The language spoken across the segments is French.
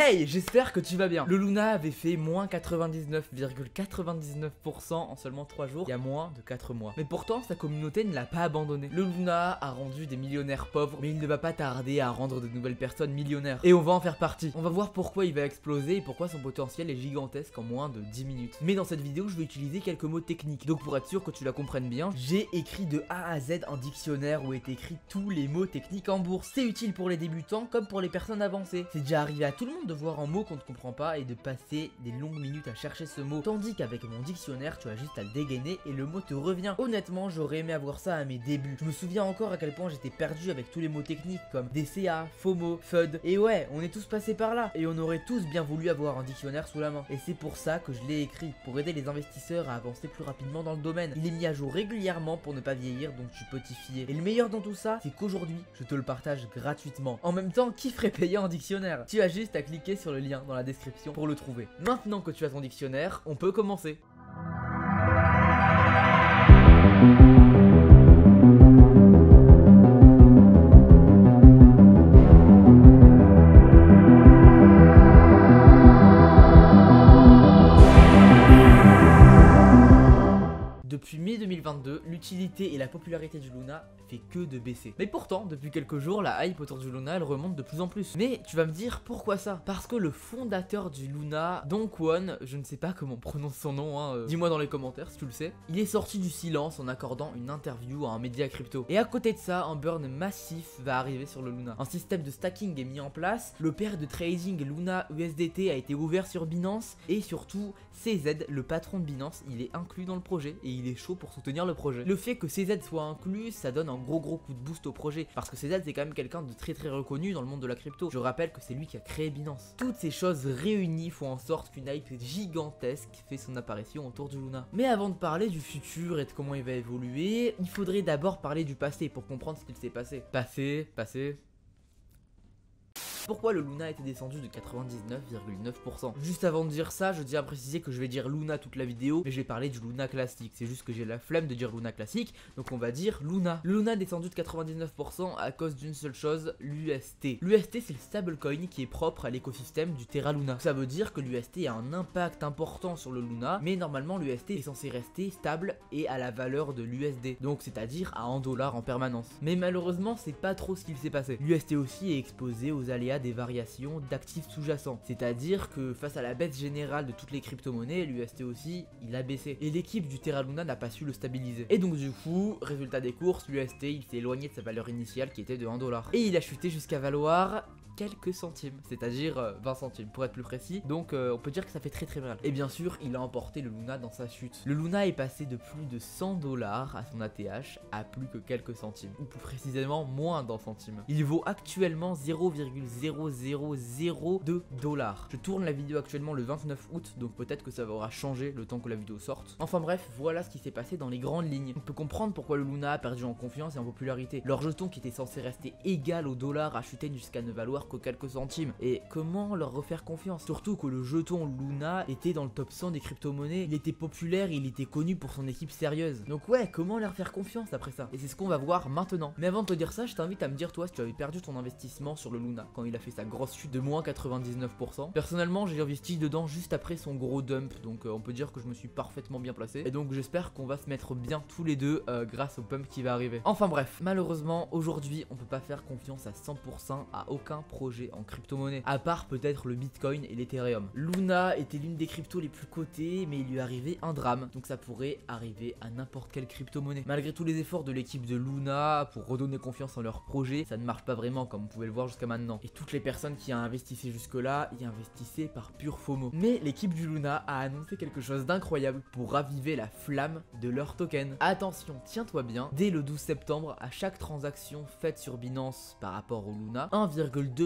Hey, j'espère que tu vas bien. Le Luna avait fait moins 99,99% en seulement 3 jours, il y a moins de 4 mois. Mais pourtant, sa communauté ne l'a pas abandonné. Le Luna a rendu des millionnaires pauvres, mais il ne va pas tarder à rendre de nouvelles personnes millionnaires. Et on va en faire partie. On va voir pourquoi il va exploser et pourquoi son potentiel est gigantesque en moins de 10 minutes. Mais dans cette vidéo, je vais utiliser quelques mots techniques. Donc pour être sûr que tu la comprennes bien, j'ai écrit de A à Z un dictionnaire où est écrit tous les mots techniques en bourse. C'est utile pour les débutants comme pour les personnes avancées. C'est déjà arrivé à tout le monde de voir un mot qu'on ne comprend pas et de passer des longues minutes à chercher ce mot, tandis qu'avec mon dictionnaire tu as juste à le dégainer et le mot te revient. Honnêtement, j'aurais aimé avoir ça à mes débuts. Je me souviens encore à quel point j'étais perdu avec tous les mots techniques comme DCA, FOMO, FUD, et ouais, on est tous passés par là et on aurait tous bien voulu avoir un dictionnaire sous la main. Et c'est pour ça que je l'ai écrit, pour aider les investisseurs à avancer plus rapidement dans le domaine. Il est mis à jour régulièrement pour ne pas vieillir, donc tu peux t'y fier. Et le meilleur dans tout ça, c'est qu'aujourd'hui je te le partage gratuitement. En même temps, qui ferait payer un dictionnaire? Tu as juste à cliquer sur le lien dans la description pour le trouver. Maintenant que tu as ton dictionnaire, on peut commencer. Depuis mai 2022, l'utilité et la popularité du Luna fait que de baisser. Mais pourtant, depuis quelques jours, la hype autour du Luna, elle remonte de plus en plus. Mais tu vas me dire, pourquoi ça? Parce que le fondateur du Luna, Do Kwon, je ne sais pas comment on prononce son nom, dis-moi dans les commentaires si tu le sais, il est sorti du silence en accordant une interview à un média crypto. Et à côté de ça, un burn massif va arriver sur le Luna. Un système de stacking est mis en place, le pair de trading Luna USDT a été ouvert sur Binance, et surtout, CZ, le patron de Binance, il est inclus dans le projet, et il est chaud pour soutenir le projet. Le fait que CZ soit inclus, ça donne un gros coup de boost au projet, parce que CZ c'est quand même quelqu'un de très reconnu dans le monde de la crypto. Je rappelle que c'est lui qui a créé Binance. Toutes ces choses réunies font en sorte qu'une hype gigantesque fait son apparition autour du Luna. Mais avant de parler du futur et de comment il va évoluer, il faudrait d'abord parler du passé pour comprendre ce qu'il s'est passé. Passé. Pourquoi le Luna était descendu de 99,9%? Juste avant de dire ça, je tiens à préciser que je vais dire Luna toute la vidéo, mais je vais parler du Luna classique. C'est juste que j'ai la flemme de dire Luna classique, donc on va dire Luna. Le Luna est descendu de 99% à cause d'une seule chose, l'UST. L'UST, c'est le stablecoin qui est propre à l'écosystème du Terra Luna. Ça veut dire que l'UST a un impact important sur le Luna, mais normalement l'UST est censé rester stable et à la valeur de l'USD, donc c'est-à-dire à 1 dollar en permanence. Mais malheureusement, c'est pas trop ce qu'il s'est passé. L'UST aussi est exposé aux aléas des variations d'actifs sous-jacents, c'est-à-dire que face à la baisse générale de toutes les crypto-monnaies, l'UST aussi, il a baissé. Et l'équipe du Terra Luna n'a pas su le stabiliser. Et donc du coup, résultat des courses, l'UST il s'est éloigné de sa valeur initiale qui était de 1 dollar. Et il a chuté jusqu'à valoir quelques centimes, c'est-à-dire 20 centimes pour être plus précis, donc on peut dire que ça fait très mal. Et bien sûr, il a emporté le Luna dans sa chute. Le Luna est passé de plus de 100 dollars à son ATH à plus que quelques centimes, ou plus précisément moins d'un centime. Il vaut actuellement 0,0002 dollars. Je tourne la vidéo actuellement le 29 août, donc peut-être que ça aura changé le temps que la vidéo sorte. Enfin bref, voilà ce qui s'est passé dans les grandes lignes. On peut comprendre pourquoi le Luna a perdu en confiance et en popularité. Leur jeton qui était censé rester égal au dollar a chuté jusqu'à ne valoir que quelques centimes. Et comment leur refaire confiance? Surtout que le jeton Luna était dans le top 100 des crypto-monnaies, il était populaire, il était connu pour son équipe sérieuse. Donc ouais, comment leur faire confiance après ça? Et c'est ce qu'on va voir maintenant. Mais avant de te dire ça, je t'invite à me dire toi si tu avais perdu ton investissement sur le Luna quand il a fait sa grosse chute de moins 99%. Personnellement, j'ai investi dedans juste après son gros dump, donc on peut dire que je me suis parfaitement bien placé. Et donc j'espère qu'on va se mettre bien tous les deux grâce au pump qui va arriver. Enfin bref, malheureusement aujourd'hui on peut pas faire confiance à 100% à aucun projet en crypto-monnaie, à part peut-être le Bitcoin et l'Ethereum. Luna était l'une des cryptos les plus cotées, mais il lui arrivait un drame, donc ça pourrait arriver à n'importe quelle crypto-monnaie. Malgré tous les efforts de l'équipe de Luna pour redonner confiance en leur projet, ça ne marche pas vraiment comme vous pouvez le voir jusqu'à maintenant. Et toutes les personnes qui investissaient jusque-là y investissaient par pur FOMO. Mais l'équipe du Luna a annoncé quelque chose d'incroyable pour raviver la flamme de leur token. Attention, tiens-toi bien, dès le 12 septembre, à chaque transaction faite sur Binance par rapport au Luna, 1,2%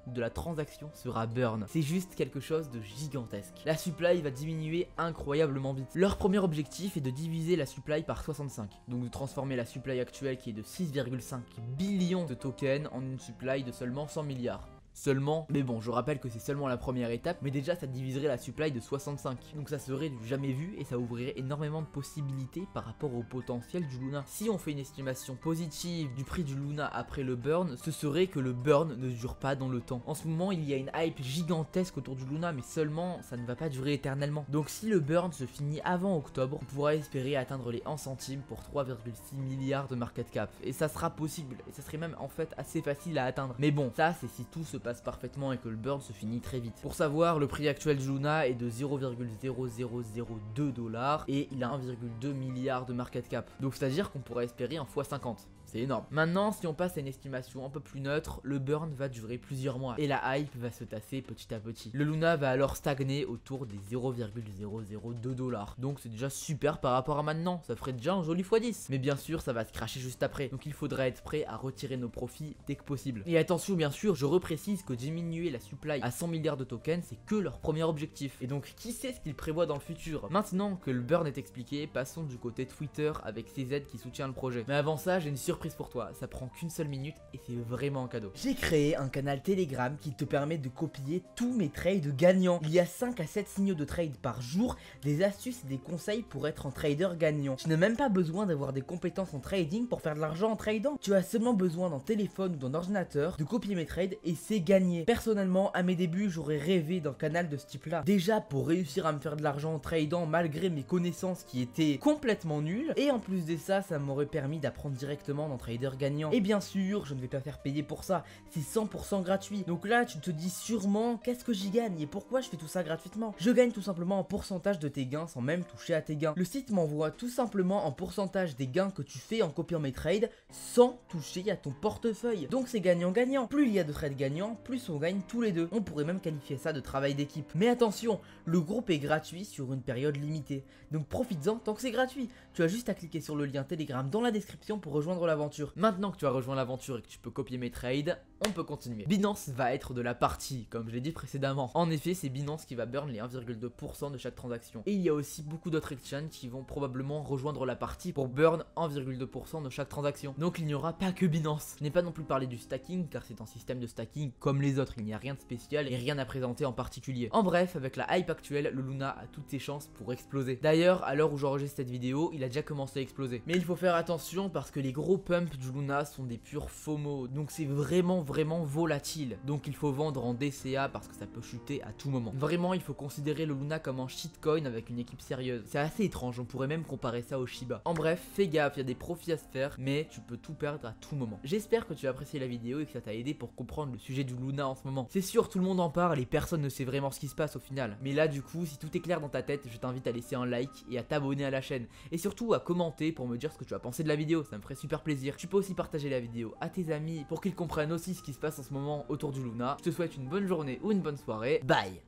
de la transaction sera burn. C'est juste quelque chose de gigantesque. La supply va diminuer incroyablement vite. Leur premier objectif est de diviser la supply par 65. Donc de transformer la supply actuelle qui est de 6,5 billions de tokens en une supply de seulement 100 milliards. seulement. Mais bon, je rappelle que c'est seulement la première étape, mais déjà ça diviserait la supply de 65. Donc ça serait du jamais vu et ça ouvrirait énormément de possibilités par rapport au potentiel du Luna. Si on fait une estimation positive du prix du Luna après le burn, ce serait que le burn ne dure pas dans le temps. En ce moment, il y a une hype gigantesque autour du Luna, mais seulement ça ne va pas durer éternellement. Donc si le burn se finit avant octobre, on pourra espérer atteindre les 1 centime pour 3,6 milliards de market cap. Et ça sera possible, et ça serait même en fait assez facile à atteindre. Mais bon, ça c'est si tout se passe parfaitement et que le burn se finit très vite. Pour savoir, le prix actuel du Luna est de 0,0002 $ et il a 1,2 milliard de market cap. Donc c'est à dire qu'on pourrait espérer un x50. C'est énorme. Maintenant, si on passe à une estimation un peu plus neutre, le burn va durer plusieurs mois et la hype va se tasser petit à petit. Le Luna va alors stagner autour des 0,002 $. Donc c'est déjà super par rapport à maintenant, ça ferait déjà un joli x10. Mais bien sûr, ça va se cracher juste après. Donc il faudra être prêt à retirer nos profits dès que possible. Et attention, bien sûr, je reprécise que diminuer la supply à 100 milliards de tokens, c'est que leur premier objectif. Et donc qui sait ce qu'ils prévoient dans le futur? Maintenant que le burn est expliqué, passons du côté Twitter avec CZ qui soutient le projet. Mais avant ça, j'ai une surprise pour toi, ça prend qu'une seule minute et c'est vraiment un cadeau. J'ai créé un canal Telegram qui te permet de copier tous mes trades gagnants. Il y a 5 à 7 signaux de trade par jour, des astuces et des conseils pour être un trader gagnant. Tu n'as même pas besoin d'avoir des compétences en trading pour faire de l'argent en tradant. Tu as seulement besoin d'un téléphone ou d'un ordinateur, de copier mes trades et c'est gagné. Personnellement, à mes débuts, j'aurais rêvé d'un canal de ce type là. Déjà pour réussir à me faire de l'argent en tradant malgré mes connaissances qui étaient complètement nulles. Et en plus de ça, ça m'aurait permis d'apprendre directement dans trader gagnant. Et bien sûr, je ne vais pas faire payer pour ça, c'est 100% gratuit. Donc là, tu te dis sûrement, qu'est-ce que j'y gagne et pourquoi je fais tout ça gratuitement? Je gagne tout simplement en pourcentage de tes gains sans même toucher à tes gains. Le site m'envoie tout simplement en pourcentage des gains que tu fais en copiant mes trades sans toucher à ton portefeuille. Donc c'est gagnant-gagnant. Plus il y a de trades gagnants, plus on gagne tous les deux. On pourrait même qualifier ça de travail d'équipe. Mais attention, le groupe est gratuit sur une période limitée. Donc profites-en tant que c'est gratuit. Tu as juste à cliquer sur le lien Telegram dans la description pour rejoindre l'aventure. Maintenant que tu as rejoint l'aventure et que tu peux copier mes trades, on peut continuer. Binance va être de la partie, comme je l'ai dit précédemment. En effet, c'est Binance qui va burn les 1,2% de chaque transaction. Et il y a aussi beaucoup d'autres exchanges qui vont probablement rejoindre la partie pour burn 1,2% de chaque transaction. Donc il n'y aura pas que Binance. Je n'ai pas non plus parlé du stacking, car c'est un système de stacking comme les autres. Il n'y a rien de spécial et rien à présenter en particulier. En bref, avec la hype actuelle, le Luna a toutes ses chances pour exploser. D'ailleurs, à l'heure où j'enregistre cette vidéo, il a déjà commencé à exploser. Mais il faut faire attention parce que les gros pumps du Luna sont des purs FOMO, donc c'est vraiment volatile. Donc il faut vendre en DCA parce que ça peut chuter à tout moment. Vraiment, il faut considérer le Luna comme un shitcoin avec une équipe sérieuse. C'est assez étrange, on pourrait même comparer ça au Shiba. En bref, fais gaffe, il y a des profits à se faire, mais tu peux tout perdre à tout moment. J'espère que tu as apprécié la vidéo et que ça t'a aidé pour comprendre le sujet du Luna en ce moment. C'est sûr, tout le monde en parle et personne ne sait vraiment ce qui se passe au final. Mais là du coup, si tout est clair dans ta tête, je t'invite à laisser un like et à t'abonner à la chaîne. Et surtout à commenter pour me dire ce que tu as pensé de la vidéo, ça me ferait super plaisir. Tu peux aussi partager la vidéo à tes amis pour qu'ils comprennent aussi ce qui se passe en ce moment autour du Luna. Je te souhaite une bonne journée ou une bonne soirée. Bye!